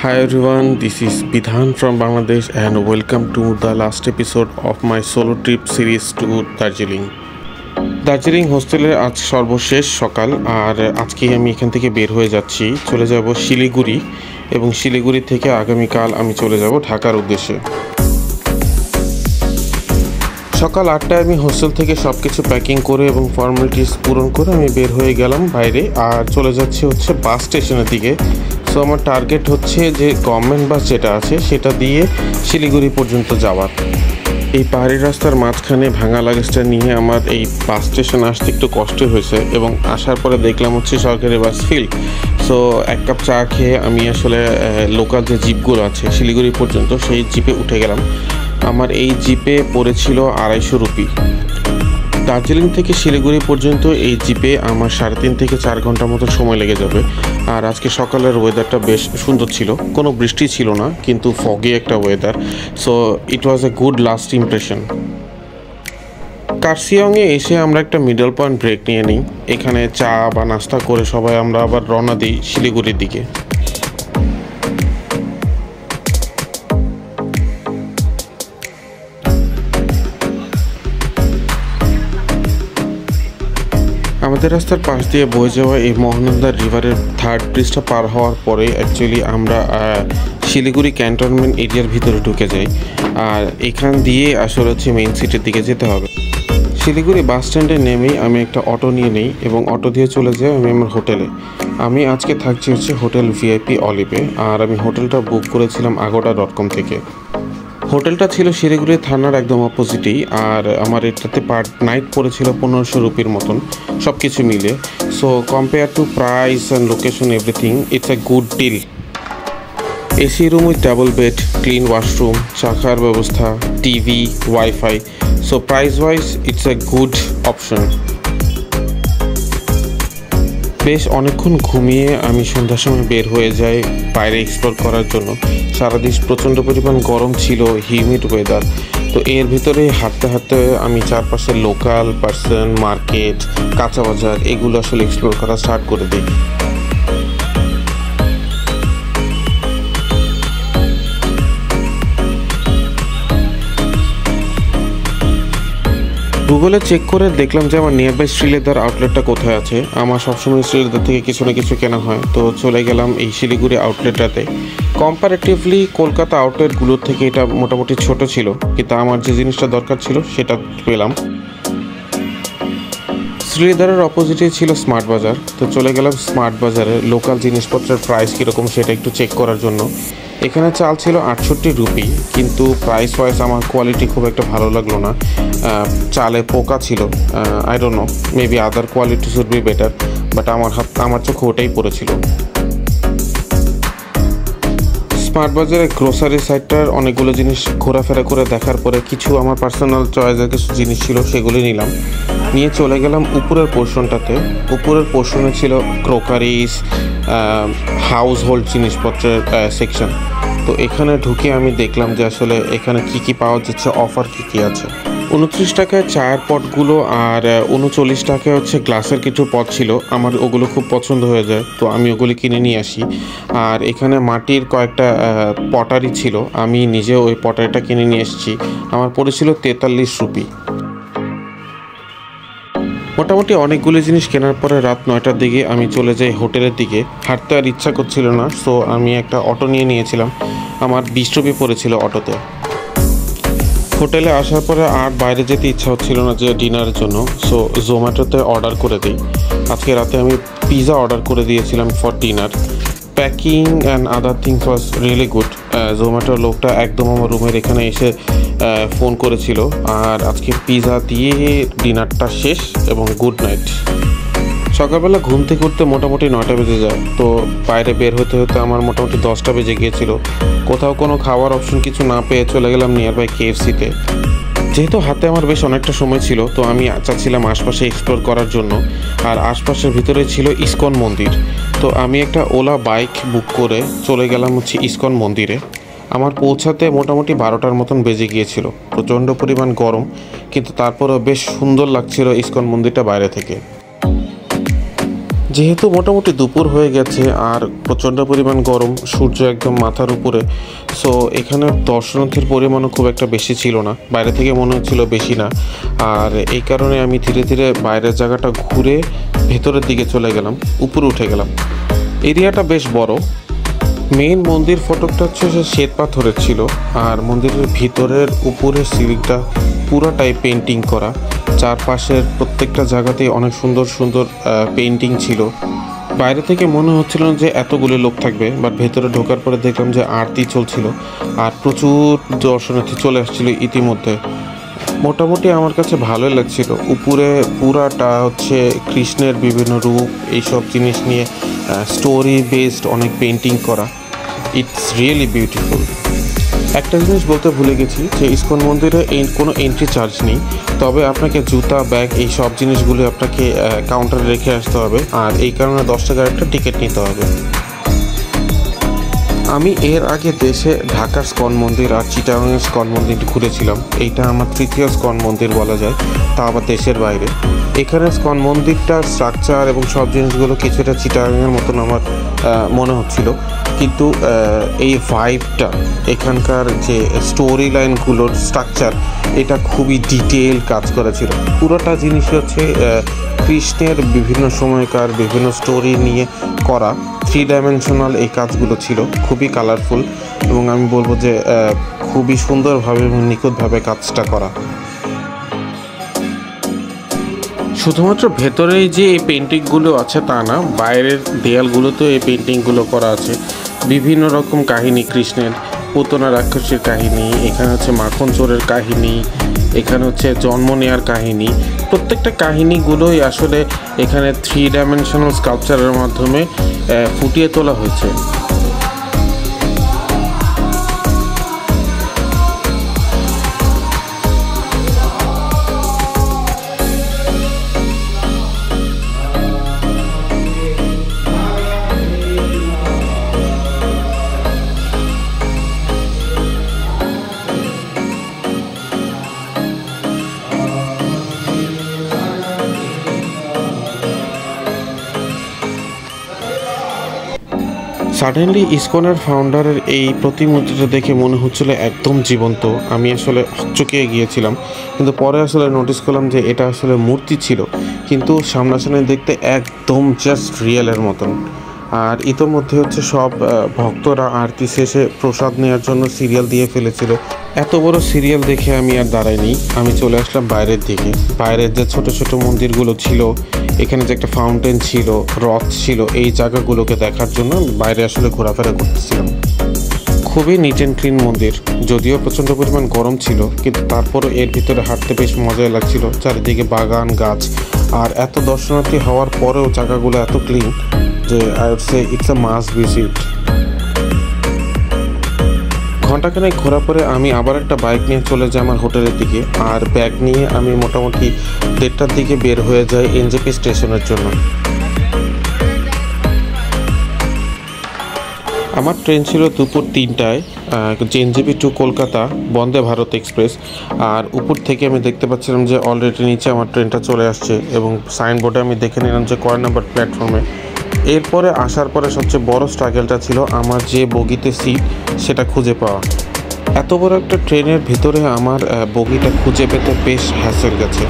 Hi everyone, this is Bidhan from Bangladesh and welcome to the last episode of my solo trip series to Darjeeling. Darjeeling হোস্টেলের আজ সর্বশেষ সকাল আর আজকে আমি এখান থেকে বের হয়ে যাচ্ছি, চলে যাব শিলিগুড়ি এবং শিলিগুড়ি থেকে আগামীকাল আমি চলে যাব ঢাকার উদ্দেশ্যে। সকাল 8টায় আমি হোস্টেল থেকে সব কিছু প্যাকিং করে এবং ফর্মালিটিস পূরণ করে আমি বের হয়ে গেলাম বাইরে আর চলে যাচ্ছি বাস স্টেশনের দিকে। সো আমার টার্গেট হচ্ছে যে গভর্নমেন্ট বাস যেটা আছে সেটা দিয়ে শিলিগুড়ি পর্যন্ত যাওয়ার। এই পাহাড়ি রাস্তার মাঝখানে ভাঙা লাগেজটা নিয়ে আমার এই বাস স্টেশনে আসতে একটু কষ্ট হয়েছে এবং আসার পরে দেখলাম সরকারি বাস ফিল্ড। সো এক কাপ চা খেয়ে আমি আসলে লোকাল যে জিপগুলো আছে শিলিগুড়ি পর্যন্ত সেই জিপে উঠে গেলাম। আমার এই জিপে পড়েছিল 250 রুপি। দার্জিলিং থেকে শিলিগুড়ি পর্যন্ত এই জিপে আমার 3.5 থেকে 4 ঘন্টার মতো সময় লেগে যাবে। আর আজকে সকালের ওয়েদারটা বেশ সুন্দর ছিল, কোনো বৃষ্টি ছিল না কিন্তু ফগি একটা weather. So it was a good last impression. কার্সিয়ংয়ে এসে আমরা একটা মিডল পয়েন্ট ব্রেক নিয়ে নিই, এখানে চা বা নাস্তা করে সবাই আমরা আবার রওনা দিই শিলিগুড়ির দিকে। আমাদের রাস্তার পাশ দিয়ে বয়ে যাওয়া এই মহানন্দা রিভারের 3rd ব্রিজটা পার হওয়ার পরে অ্যাকচুয়ালি আমরা শিলিগুড়ি ক্যান্টনমেন্ট এরিয়ার ভিতরে ঢুকে যাই আর এখান দিয়ে আসলে মেইন সিটির দিকে যেতে হবে। শিলিগুড়ি বাস স্ট্যান্ডে নেমেই আমি একটা অটো নিয়ে নিই এবং অটো দিয়ে চলে যাই আমি আমার হোটেলে। আমি আজকে থাকছি হোটেল ভিআইপি অলিভে আর আমি হোটেলটা বুক করেছিলাম agoda.com থেকে। হোটেলটা ছিল শিলিগুড়ি থানার একদম অপোজিটেই আর আমার এটাতে পার নাইট পড়েছিল 1500 রুপির মতন সব কিছু মিলে। So compare to price and location everything it's a good deal. AC room with double bed, clean washroom, চা খাওয়ার ব্যবস্থা, TV, wifi. So price wise it's a good option. বেশ অনেকক্ষণ ঘুমিয়ে আমি সন্ধ্যার সময় বের হয়ে যাই বাইরে এক্সপ্লোর করার জন্য। সারাদিন প্রচণ্ড পরিমাণ গরম ছিল, হিউমিড ওয়েদার। তো এর ভিতরে হাঁটতে হাঁটতে আমি চারপাশের লোকাল পার্সন, মার্কেট, কাঁচা বাজার এগুলো আসলে এক্সপ্লোর করা স্টার্ট করে দিই। গুগলে চেক করে দেখলাম যে আমার নিয়ারবাই শ্রীলেদার আউটলেটটা কোথায় আছে। আমার সবসময় শ্রীলেদার থেকে কিছু না কিছু কেনা হয়, তো চলে গেলাম এই শিলিগুড়ি আউটলেটটাতে। কম্পারেটিভলি কলকাতা আউটলেটগুলোর থেকে এটা মোটামুটি ছোট ছিল, কিন্তু আমার যে জিনিসটা দরকার ছিল সেটা পেলাম। শ্রীলেদারের অপোজিটে ছিল স্মার্ট বাজার, তো চলে গেলাম স্মার্ট বাজারে লোকাল জিনিসপত্রের প্রাইস কীরকম সেটা একটু চেক করার জন্য। এখানে চাল ছিল 68 রুপি, কিন্তু প্রাইস ওয়াইজ আমার কোয়ালিটি খুব একটা ভালো লাগলো না। চালে পোকা ছিল, I don't know, maybe other quality should be better, but আমার চোখে ওটাই পড়েছিল। স্মার্ট বাজারে গ্রোসারি সাইডটার অনেকগুলো জিনিস ঘোরাফেরা করে দেখার পরে কিছু আমার পার্সোনাল চয়েসের কিছু জিনিস ছিল সেগুলি নিলাম, নিয়ে চলে গেলাম উপরের পোর্শনটাতে। উপরের পোর্শনে ছিল ক্রোকারিস, হাউস হোল্ড জিনিসপত্রের সেকশন। তো এখানে ঢুকে আমি দেখলাম যে আসলে এখানে কি পাওয়া যাচ্ছে, অফার কি আছে। 29 টাকায় চায়ের পটগুলো আর 39 টাকায় গ্লাসের কিছু পট ছিল। আমার ওগুলো খুব পছন্দ হয়ে যায়, তো আমি ওগুলো কিনে নিয়ে আসি। আর এখানে মাটির কয়েকটা পটারি ছিল, আমি নিজে ওই পটারিটা কিনে নিয়ে এসেছি। আমার পড়েছিল 43 রুপি। মোটামুটি অনেকগুলো জিনিস কেনার পরে রাত 9টার দিকে আমি চলে যাই হোটেলের দিকে। হাঁটতে আর ইচ্ছা করছিল না, সো আমি একটা অটো নিয়ে নিয়েছিলাম। আমার 20 রুপি পড়েছিল অটোতে। হোটেলে আসার পরে আর বাইরে যেতে ইচ্ছা হচ্ছিল না যে ডিনারের জন্য, সো জোম্যাটোতে অর্ডার করে দিই। আজকে রাতে আমি পিৎজা অর্ডার করে দিয়েছিলাম for dinner. Packing and other things was really good. জোম্যাটোর লোকটা একদম আমার রুমের এখানে এসে ফোন করেছিল আর আজকে পিৎজা দিয়ে ডিনারটা শেষ এবং গুড নাইট। সকালবেলা ঘুম থেকে উঠতে মোটামুটি 9টা বেজে যায়, তো বাইরে বের হতে হতে আমার মোটামুটি 10টা বেজে গিয়েছিল। কোথাও কোনো খাওয়ার অপশন কিছু না পেয়ে চলে গেলাম নিয়ারবাই KFC-তে। যেহেতু হাতে আমার বেশ অনেকটা সময় ছিল, তো আমি চাচ্ছিলাম আশপাশে এক্সপ্লোর করার জন্য। আর আশপাশের ভিতরে ছিল ইসকন মন্দির, তো আমি একটা ওলা বাইক বুক করে চলে গেলাম ইসকন মন্দিরে। আমার পৌঁছাতে মোটামুটি 12টার মতন বেজে গিয়েছিল। প্রচণ্ড পরিমাণ গরম, কিন্তু তারপরেও বেশ সুন্দর লাগছিল ইসকন মন্দিরটা বাইরে থেকে। যেহেতু মোটামুটি দুপুর হয়ে গেছে আর প্রচণ্ড পরিমাণ গরম, সূর্য একদম মাথার উপরে, সো এখানে দর্শনার্থীর পরিমাণও খুব একটা বেশি ছিল না, বাইরে থেকে মনে হচ্ছিল বেশি না। আর এই কারণে আমি ধীরে ধীরে বাইরের জায়গাটা ঘুরে ভেতরের দিকে চলে গেলাম, উপরে উঠে গেলাম। এরিয়াটা বেশ বড়। মেইন মন্দির ফটকটা হচ্ছে সে শ্বেত পাথরের ছিল, আর মন্দিরের ভিতরের উপরের সিলিংটা পুরাটাই পেন্টিং করা। চারপাশের প্রত্যেকটা জায়গাতেই অনেক সুন্দর সুন্দর পেন্টিং ছিল। বাইরে থেকে মনে হচ্ছিল না যে এতগুলো লোক থাকবে, বাট ভেতরে ঢোকার পরে দেখলাম যে আরতি চলছিল আর প্রচুর দর্শনার্থী চলে আসছিল ইতিমধ্যে। মোটামুটি আমার কাছে ভালোই লাগছিল। উপরে পুরাটা হচ্ছে কৃষ্ণের বিভিন্ন রূপ, এইসব জিনিস নিয়ে স্টোরি বেসড অনেক পেন্টিং করা। It's really beautiful. একটা জিনিস বলতে ভুলে গেছি যে ইসকন মন্দিরে কোনো এন্ট্রি চার্জ নেই, তবে আপনাকে জুতা, ব্যাগ এই সব জিনিসগুলো আপনাকে কাউন্টারে রেখে আসতে হবে, আর এই কারণে 10 টাকার একটা টিকিট নিতে হবে। আমি এর আগে দেশে ঢাকার স্কন মন্দির আর চিটাগাংয়ের স্কন মন্দির ঘুরেছিলাম। এইটা আমার তৃতীয় স্কন মন্দির বলা যায়, তা আবার দেশের বাইরে। এখানে স্কন মন্দিরটার স্ট্রাকচার এবং সব জিনিসগুলো কিছুটা চিটাগাংয়ের মতন আমার মনে হচ্ছিল, কিন্তু এই ভাইবটা, এখানকার যে স্টোরি লাইনগুলোর স্ট্রাকচার, এটা খুবই ডিটেল কাজ করা ছিল। পুরোটা জিনিসই হচ্ছে কৃষ্ণের বিভিন্ন সময়কার বিভিন্ন স্টোরি নিয়ে করা। 3 ডাইমেনশনাল এই কাজগুলো ছিল, খুবই কালারফুল, এবং আমি বলবো যে খুবই সুন্দরভাবে এবং নিখুঁতভাবে কাজটা করা। শুধুমাত্র ভেতরেই যে এই পেন্টিংগুলো আছে তা না, বাইরের দেয়ালগুলোতেও এই পেন্টিংগুলো করা আছে। বিভিন্ন রকম কাহিনী, কৃষ্ণের পুতনা রাক্ষসীর কাহিনী, এখানে হচ্ছে মাখন চোরের কাহিনী, এখানে হচ্ছে জন্ম নেওয়ার কাহিনী। প্রত্যেকটা কাহিনীগুলোই আসলে এখানে 3 ডাইমেনশনাল স্কাল্পচারের মাধ্যমে ফুটিয়ে তোলা হয়েছে। সাডেনলি ইসকনের ফাউন্ডারের এই প্রতিমূর্তিটা দেখে মনে হচ্ছিল একদম জীবন্ত। আমি আসলে হকচকিয়ে গিয়েছিলাম, কিন্তু পরে আসলে নোটিস করলাম যে এটা আসলে মূর্তি ছিল, কিন্তু সামনাসামনি দেখতে একদম জাস্ট রিয়েলের মতন। আর ইতোমধ্যে হচ্ছে সব ভক্তরা আরতি শেষে প্রসাদ নেওয়ার জন্য সিরিয়াল দিয়ে ফেলেছিল। এত বড় সিরিয়াল দেখে আমি আর দাঁড়াইনি, আমি চলে আসলাম বাইরের দিকে। বাইরের যে ছোট ছোট মন্দিরগুলো ছিল, এখানে যে একটা ফাউন্টেন ছিল, রথ ছিল, এই জায়গাগুলোকে দেখার জন্য বাইরে আসলে ঘোরাফেরা করতেছিলাম। খুবই নিট অ্যান্ড ক্লিন মন্দির, যদিও প্রচণ্ড পরিমাণ গরম ছিল, কিন্তু তারপরও এর ভিতরে হাঁটতে বেশ মজাই লাগছিল। চারিদিকে বাগান, গাছ, আর এত দর্শনার্থী হওয়ার পরেও জায়গাগুলো এত ক্লিন যে I would say it's a must visit. ঘন্টাখানেক ঘোরার পরে আমি আবার একটা বাইক নিয়ে চলে যাই আমার হোটেলের দিকে, আর ব্যাগ নিয়ে আমি মোটামুটি 1:30টার দিকে বের হয়ে যাই এনজেপি স্টেশনের জন্য। আমার ট্রেন ছিল দুপুর 3টায়, NJP two Kolkata Vande Bharat express. আর উপর থেকে আমি দেখতে পাচ্ছিলাম যে অলরেডি নিচে আমার ট্রেনটা চলে আসছে, এবং সাইনবোর্ডে আমি দেখে নিলাম যে কয় নাম্বার প্ল্যাটফর্মে। এরপরে আসার পরে সবচেয়ে বড় স্ট্রাগলটা ছিল আমার যে বগিতে সিট সেটা খুঁজে পাওয়া। এত বড় একটা ট্রেনের ভিতরে আমার বগিটা খুঁজে পেতে বেশ হ্যাসেল গেছে।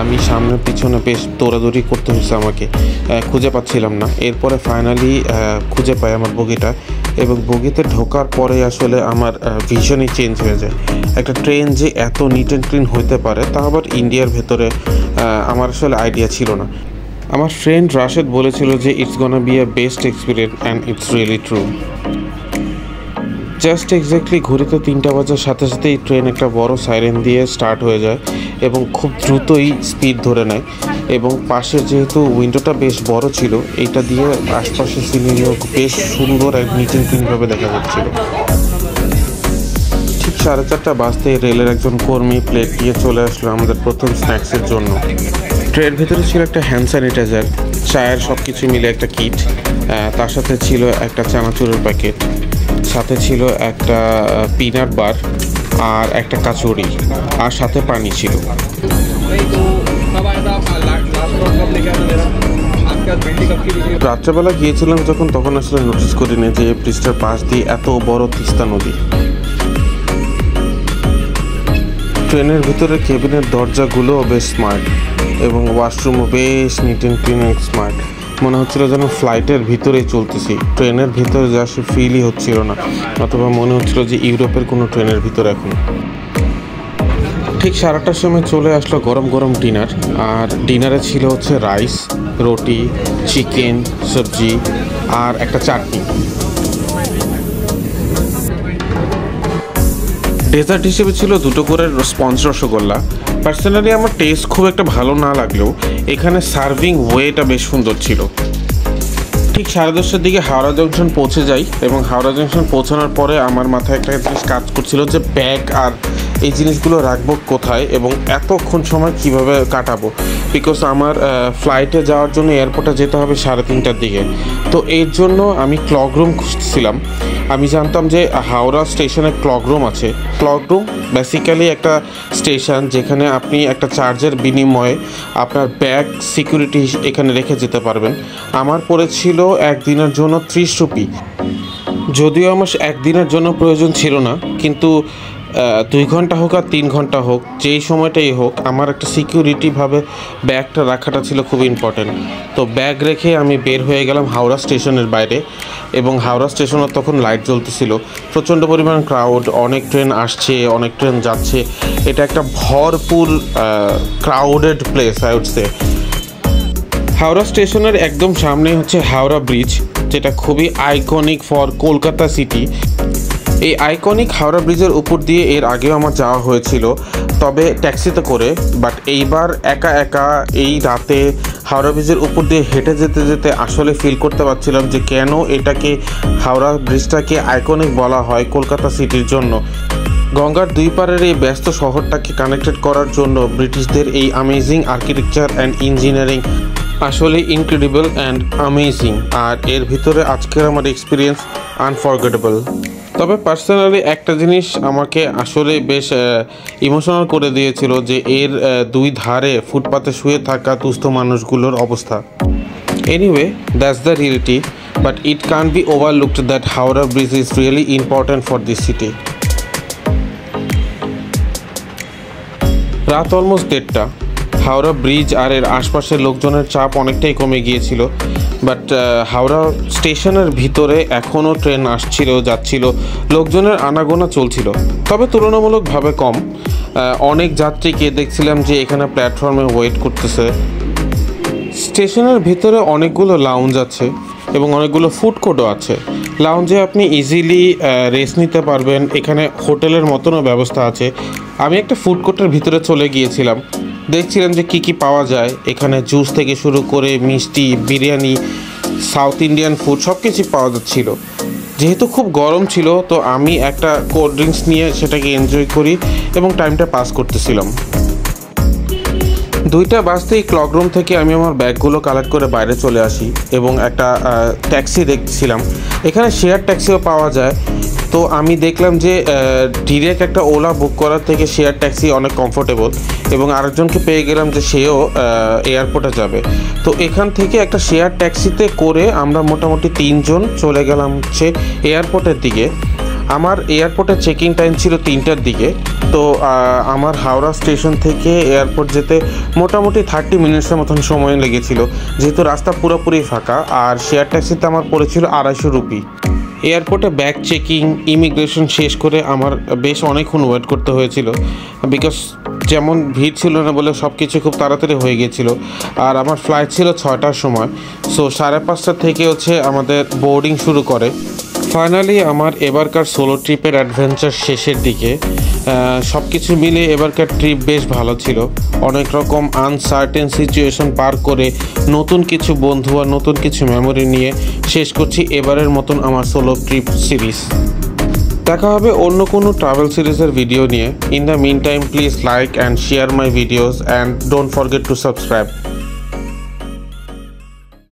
আমি সামনে পিছনে বেশ দৌড়াদৌড়ি করতে হয়েছে আমাকে, খুঁজে পাচ্ছিলাম না। এরপরে ফাইনালি খুঁজে পাই আমার বগিটা, এবং বগিতে ঢোকার পরে আসলে আমার ভিশনই চেঞ্জ হয়ে যায়। একটা ট্রেন যে এত নিট অ্যান্ড ক্লিন হইতে পারে, তা আবার ইন্ডিয়ার ভেতরে, আমার আসলে আইডিয়া ছিল না। আমার ফ্রেন্ড রাশেদ বলেছিল যে it's gonna be a best experience, and it's really true. Just exactly ঘড়িতে 3টা বাজার সাথে সাথেই ট্রেন একটা বড় সাইরেন দিয়ে স্টার্ট হয়ে যায়, এবং খুব দ্রুতই স্পিড ধরে নেয়। এবং পাশে যেহেতু উইন্ডোটা বেশ বড় ছিল, এইটা দিয়ে আশপাশের সিনারিও বেশ সুন্দর এক নিট অ্যান্ড ক্লিনভাবে দেখা যাচ্ছিল। ঠিক 4:30 বাজতে রেলের একজন কর্মী প্লেট দিয়ে চলে আসলো আমাদের প্রথম স্ন্যাক্সের জন্য। ট্রেনের ভিতরে ছিল একটা হ্যান্ড স্যানিটাইজার, চায়ের সব কিছু মিলে একটা কিট, তার সাথে ছিল একটা চানাচুরের প্যাকেট, সাথে ছিল একটা পিনাট বার আর একটা কাচুরি, আর সাথে পানি ছিল। রাত্রেবেলা গিয়েছিলাম যখন, তখন আসলে নোটিস করিনি যে ব্রিজটার পাশ দিয়ে এত বড় তিস্তা নদী। ট্রেনের ভিতরে কেবিনের দরজাগুলোও বেশ স্মার্ট এবং ওয়াশরুমও বেশ neat and clean and smart. মনে হচ্ছিল যেন ফ্লাইটের ভিতরেই চলতেছি, ট্রেনের ভিতরে যা সে ফিলই হচ্ছিল না, অথবা মনে হচ্ছিল যে ইউরোপের কোনো ট্রেনের ভিতরে এখন। ঠিক 8:30টার সময় চলে আসলো গরম গরম ডিনার, আর ডিনারে ছিল হচ্ছে রাইস, রুটি, চিকেন, সবজি আর একটা চাটনি। ডেজার্ট হিসেবে ছিল 2টো করে স্পঞ্জ রসগোল্লা। পার্সোনালি আমার টেস্ট খুব একটা ভালো না লাগলেও এখানে সার্ভিং ওয়েটা বেশ সুন্দর ছিল। ঠিক 10:30টার দিকে হাওড়া জংশন পৌঁছে যাই, এবং হাওড়া জংশন পৌঁছানোর পরে আমার মাথায় একটা জিনিস কাজ করছিল যে ব্যাগ আর এই জিনিসগুলো রাখবো কোথায় এবং এতক্ষণ সময় কিভাবে কাটাবো, বিকজ আমার ফ্লাইটে যাওয়ার জন্য এয়ারপোর্টে যেতে হবে 3:30টার দিকে। তো এর জন্য আমি ক্লক রুম খুঁজছিলাম। আমি জানতাম যে হাওড়া স্টেশনে ক্লক রুম আছে। ক্লক রুম বেসিক্যালি একটা স্টেশন যেখানে আপনি একটা চার্জের বিনিময়ে আপনার ব্যাগ সিকিউরিটি এখানে রেখে যেতে পারবেন। আমার পড়েছিল একদিনের জন্য 30 রুপি। যদিও আমার একদিনের জন্য প্রয়োজন ছিল না, কিন্তু 2 ঘন্টা হোক আর 3 ঘন্টা হোক, যেই সময়টাই হোক, আমার একটা সিকিউরিটিভাবে ব্যাগটা রাখাটা ছিল খুব ইম্পর্টেন্ট। তো ব্যাগ রেখে আমি বের হয়ে গেলাম হাওড়া স্টেশনের বাইরে, এবং হাওড়া স্টেশনের তখন লাইট জ্বলতেছিল। প্রচণ্ড পরিমাণ ক্রাউড, অনেক ট্রেন আসছে, অনেক ট্রেন যাচ্ছে। এটা একটা ভরপুর crowded place I would say. Howrah স্টেশনের একদম সামনে হচ্ছে হাওড়া ব্রিজ, যেটা খুবই আইকনিক ফর কলকাতা সিটি। এই আইকনিক হাওড়া ব্রিজের উপর দিয়ে এর আগেও আমার যাওয়া হয়েছিল, তবে ট্যাক্সিতে করে। বাট এইবার একা একা এই রাতে হাওড়া ব্রিজের উপর দিয়ে হেঁটে যেতে যেতে আসলে ফিল করতে পারছিলাম যে কেন এটাকে, হাওড়া ব্রিজটাকে আইকনিক বলা হয় কলকাতা সিটির জন্য। গঙ্গার দুই পারের এই ব্যস্ত শহরটাকে কানেক্টেড করার জন্য ব্রিটিশদের এই অ্যামেজিং আর্কিটেকচার অ্যান্ড ইঞ্জিনিয়ারিং আসলে ইনক্রেডিবল অ্যান্ড অ্যামেজিং। আর এর ভিতরে আজকের আমার এক্সপিরিয়েন্স আনফরগেটেবল। তবে পার্সোনালি একটা জিনিস আমাকে আসলে বেশ ইমোশনাল করে দিয়েছিল, যে এর 2 ধারে ফুটপাতে শুয়ে থাকা দুস্থ মানুষগুলোর অবস্থা। Anyway, that's the reality, but it can be overlooked that Howrah bridge is really important for this city. রাত অলমোস্ট 1:30টা। হাওড়া ব্রিজ আর এর আশপাশের লোকজনের চাপ অনেকটাই কমে গিয়েছিল, বাট হাওড়া স্টেশনের ভিতরে এখনও ট্রেন আসছিল যাচ্ছিল, লোকজনের আনাগোনা চলছিল, তবে তুলনামূলকভাবে কম। অনেক যাত্রীকে দেখছিলাম যে এখানে প্ল্যাটফর্মে ওয়েট করতেছে। স্টেশনের ভিতরে অনেকগুলো লাউঞ্জ আছে এবং অনেকগুলো ফুড কোর্টও আছে। লাউঞ্জে আপনি ইজিলি রেস্ট নিতে পারবেন, এখানে হোটেলের মতনও ব্যবস্থা আছে। আমি একটা ফুড কোর্টের ভিতরে চলে গিয়েছিলাম, দেখছিলাম যে কি কি পাওয়া যায় এখানে। জুস থেকে শুরু করে মিষ্টি, বিরিয়ানি, সাউথ ইন্ডিয়ান ফুড সব কিছু পাওয়া যাচ্ছিল। যেহেতু খুব গরম ছিল, তো আমি একটা কোল্ড ড্রিঙ্কস নিয়ে সেটাকে এনজয় করি এবং টাইমটা পাস করতেছিলাম। 2টা বাজতেই ক্লক রুম থেকে আমি আমার ব্যাগগুলো কালেক্ট করে বাইরে চলে আসি এবং একটা ট্যাক্সি দেখছিলাম। এখানে শেয়ার ট্যাক্সিও পাওয়া যায়, তো আমি দেখলাম যে ডিরেক্ট একটা ওলা বুক করার থেকে শেয়ার ট্যাক্সি অনেক কমফোর্টেবল, এবং আরেকজনকে পেয়ে গেলাম যে সেও এয়ারপোর্টে যাবে। তো এখান থেকে একটা শেয়ার ট্যাক্সিতে করে আমরা মোটামুটি 3 জন চলে গেলাম হচ্ছে এয়ারপোর্টের দিকে। আমার এয়ারপোর্টের চেকিং টাইম ছিল 3টার দিকে, তো আমার হাওড়া স্টেশন থেকে এয়ারপোর্ট যেতে মোটামুটি 30 মিনিটসের মতন সময় লেগেছিল, যেহেতু রাস্তা পুরোপুরি ফাঁকা। আর শেয়ার ট্যাক্সিতে আমার পড়েছিল 250 রুপি। এয়ারপোর্টে ব্যাগ চেকিং, ইমিগ্রেশন শেষ করে আমার বেশ অনেকক্ষণ ওয়েট করতে হয়েছিল, বিকজ যেমন ভিড় ছিল না বলে সব কিছু খুব তাড়াতাড়ি হয়ে গিয়েছিল। আর আমার ফ্লাইট ছিল 6টার সময়, সো 5:30 থেকে হচ্ছে আমাদের বোর্ডিং শুরু করে। ফাইনালি আমার এবারকার সোলো ট্রিপের অ্যাডভেঞ্চার শেষের দিকে। সব কিছু মিলে এবারকার ট্রিপ বেশ ভালো ছিল। অনেক রকম আনসার্টেন সিচুয়েশন পার করে নতুন কিছু বন্ধু আর নতুন কিছু মেমোরি নিয়ে শেষ করছি এবারের মতন আমার সোলো ট্রিপ সিরিজ। দেখা হবে অন্য কোনো ট্রাভেল সিরিজের ভিডিও নিয়ে। In the meantime please like and share my videos and don't forget to subscribe.